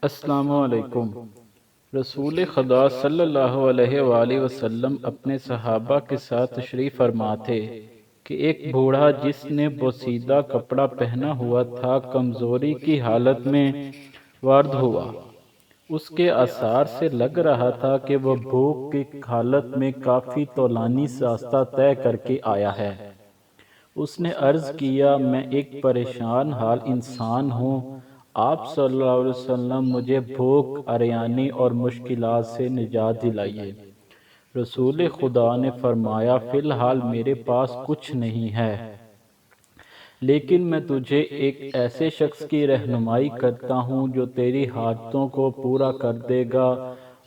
السلام علیکم۔ رسول خدا صلی اللہ علیہ وآلہ وسلم اپنے صحابہ کے ساتھ تشریف فرما تھے کہ ایک بوڑھا جس نے بوسیدہ کپڑا پہنا ہوا تھا کمزوری کی حالت میں وارد ہوا۔ اس کے آثار سے لگ رہا تھا کہ وہ بھوک کی حالت میں کافی طولانی راستہ طے کر کے آیا ہے۔ اس نے عرض کیا، میں ایک پریشان حال انسان ہوں، آپ صلی اللہ علیہ وسلم مجھے بھوک، عریانی اور مشکلات سے نجات دلائیے۔ رسول خدا نے فرمایا، فی الحال میرے پاس کچھ نہیں ہے، لیکن میں تجھے ایک ایسے شخص کی رہنمائی کرتا ہوں جو تیری حاجتوں کو پورا کر دے گا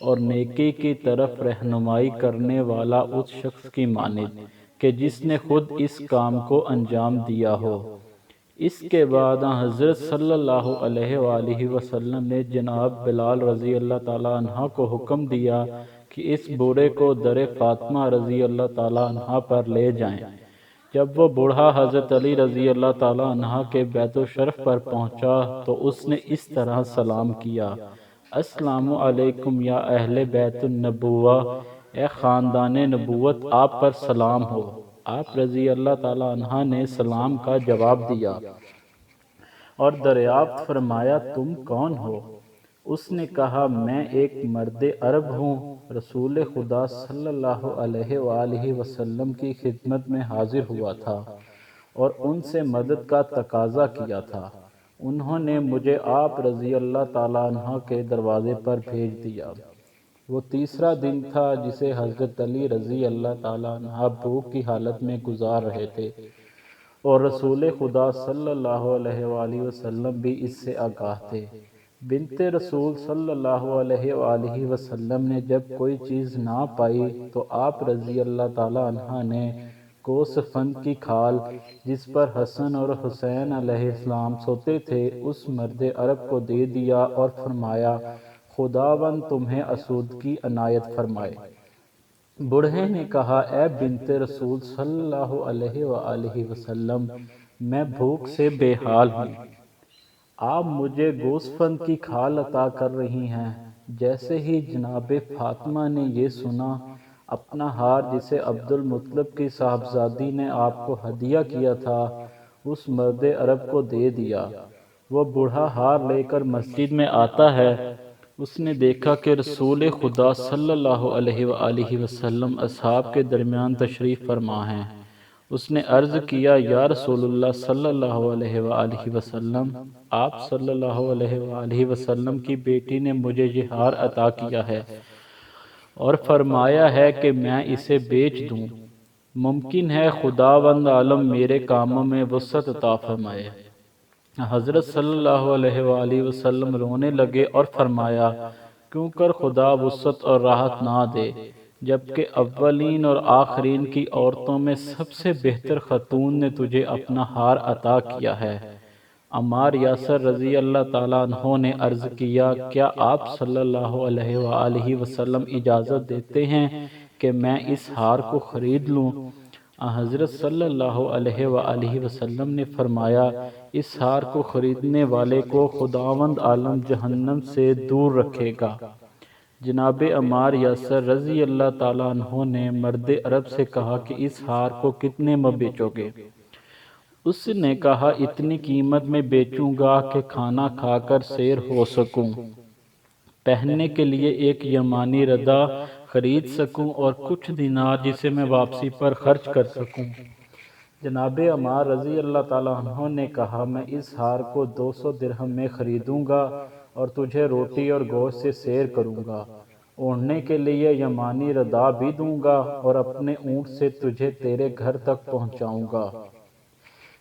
اور نیکی کی طرف رہنمائی کرنے والا اس شخص کی مانند کہ جس نے خود اس کام کو انجام دیا ہو۔ اس کے بعد حضرت صلی اللہ علیہ وآلہ وسلم نے جناب بلال رضی اللہ تعالیٰ عنہ کو حکم دیا کہ اس بوڑھے کو در فاطمہ رضی اللہ تعالیٰ عنہ پر لے جائیں۔ جب وہ بوڑھا حضرت علی رضی اللہ تعالیٰ عنہ کے بیت الشرف پر پہنچا تو اس نے اس طرح سلام کیا، السلام علیکم یا اہل بیت النبوہ، اے خاندان نبوت آپ پر سلام ہو۔ آپ رضی اللہ تعالیٰ عنہ نے سلام کا جواب دیا اور دریافت فرمایا، تم کون ہو؟ اس نے کہا، میں ایک مرد عرب ہوں، رسول خدا صلی اللہ علیہ وآلہ وسلم کی خدمت میں حاضر ہوا تھا اور ان سے مدد کا تقاضا کیا تھا۔ انہوں نے مجھے آپ رضی اللہ تعالیٰ عنہ کے دروازے پر بھیج دیا۔ وہ تیسرا دن تھا جسے حضرت علی رضی اللہ تعالیٰ عنہ بھوک کی حالت میں گزار رہے تھے، اور رسول خدا صلی اللہ علیہ وآلہ وسلم بھی اس سے آگاہ تھے۔ بنت رسول صلی اللہ علیہ وآلہ وسلم نے جب کوئی چیز نہ پائی تو آپ رضی اللہ تعالیٰ عنہ نے کوسفند کی کھال جس پر حسن اور حسین علیہ السلام سوتے تھے اس مرد عرب کو دے دیا اور فرمایا، خداوند تمہیں آسودگی عنایت فرمائے۔ بوڑھے نے کہا، اے بنت رسول صلی اللہ علیہ وآلہ وسلم، میں بھوک سے بے حال ہوں، آپ مجھے گوسفند کی کھال عطا کر رہی ہیں۔ جیسے ہی جناب فاطمہ نے یہ سنا، اپنا ہار جسے عبد المطلب کی صاحبزادی نے آپ کو ہدیہ کیا تھا اس مرد عرب کو دے دیا۔ وہ بوڑھا ہار لے کر مسجد میں آتا ہے۔ اس نے دیکھا کہ رسول خدا صلی اللہ علیہ وآلہ وسلم اصحاب کے درمیان تشریف فرما ہیں۔ اس نے عرض کیا، یا رسول اللہ صلی اللہ علیہ وآلہ وسلم، آپ صلی اللہ علیہ وآلہ وسلم کی بیٹی نے مجھے یہ ہار عطا کیا ہے اور فرمایا ہے کہ میں اسے بیچ دوں، ممکن ہے خداوند عالم میرے کاموں میں وسعت عطا فرمائے۔ حضرت صلی اللہ علیہ وآلہ وسلم رونے لگے اور فرمایا، کیوں کر خدا وسعت اور راحت نہ دے، جبکہ اولین اور آخرین کی عورتوں میں سب سے بہتر خاتون نے تجھے اپنا ہار عطا کیا ہے۔ عمار یاسر رضی اللہ تعالیٰ عنہ نے عرض کیا، کیا آپ صلی اللہ علیہ وآلہ وسلم اجازت دیتے ہیں کہ میں اس ہار کو خرید لوں؟ حضرت صلی اللہ علیہ وآلہ وسلم نے فرمایا، اس ہار کو خریدنے والے کو خداوند عالم جہنم سے دور رکھے گا۔ جناب عمار یاسر رضی اللہ تعالیٰ عنہ نے مرد عرب سے کہا کہ اس ہار کو کتنے میں بیچو گے؟ اس نے کہا، اتنی قیمت میں بیچوں گا کہ کھانا کھا کر سیر ہو سکوں، پہننے کے لیے ایک یمانی ردا خرید سکوں اور کچھ دینار جسے میں واپسی پر خرچ کر سکوں۔ جناب عمار رضی اللہ تعالیٰ عنہ نے کہا، میں اس ہار کو 200 درہم میں خریدوں گا اور تجھے روٹی اور گوشت سے سیر کروں گا، اوڑھنے کے لیے یمانی ردا بھی دوں گا اور اپنے اونٹ سے تجھے تیرے گھر تک پہنچاؤں گا۔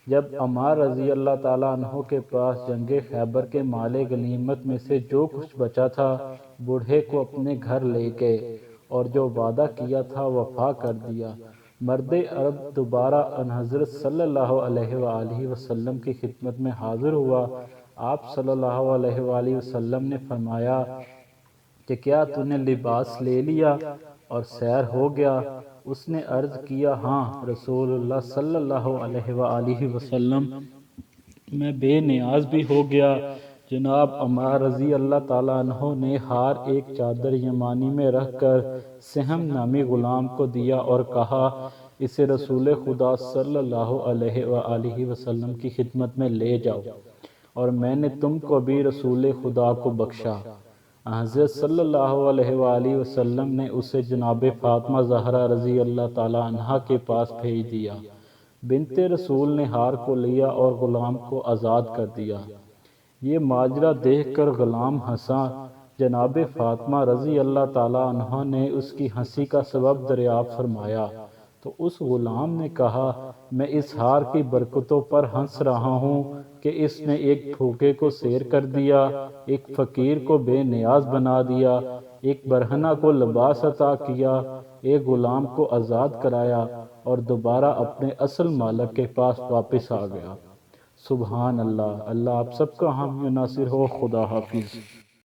جب عمار رضی اللہ تعالیٰ عنہ کے پاس جنگ خیبر کے مال غنیمت میں سے جو کچھ بچا تھا بوڑھے کو اپنے گھر لے گئے اور جو وعدہ کیا تھا وفا کر دیا۔ مرد عرب دوبارہ ان حضرت صلی اللہ علیہ وآلہ وسلم کی خدمت میں حاضر ہوا۔ آپ صلی اللہ علیہ وآلہ وسلم نے فرمایا کہ کیا تو نے لباس لے لیا اور سیر ہو گیا؟ اس نے عرض کیا، ہاں رسول اللہ صلی اللہ علیہ وآلہ وسلم، میں بے نیاز بھی ہو گیا۔ جناب عمار رضی اللہ تعالیٰ عنہ نے ہار ایک چادر یمانی میں رکھ کر سہم نامی غلام کو دیا اور کہا اسے رسول خدا صلی اللہ علیہ وآلہ وسلم کی خدمت میں لے جاؤ، اور میں نے تم کو بھی رسول خدا کو بخشا۔ حضرت صلی اللہ علیہ وآلہ وسلم نے اسے جناب فاطمہ زہرا رضی اللہ تعالیٰ عنہا کے پاس بھیج دیا۔ بنت رسول نے ہار کو لیا اور غلام کو آزاد کر دیا۔ یہ ماجرا دیکھ کر غلام ہنسا۔ جناب فاطمہ رضی اللہ تعالیٰ عنہ نے اس کی ہنسی کا سبب دریافت فرمایا تو اس غلام نے کہا میں اس ہار کی برکتوں پر ہنس رہا ہوں کہ اس نے ایک بھوکے کو سیر کر دیا، ایک فقیر کو بے نیاز بنا دیا، ایک برہنہ کو لباس عطا کیا، ایک غلام کو آزاد کرایا اور دوبارہ اپنے اصل مالک کے پاس واپس آ گیا۔ سبحان اللہ۔ اللہ آپ سب کا حامی و ناصر ہو۔ خدا حافظ۔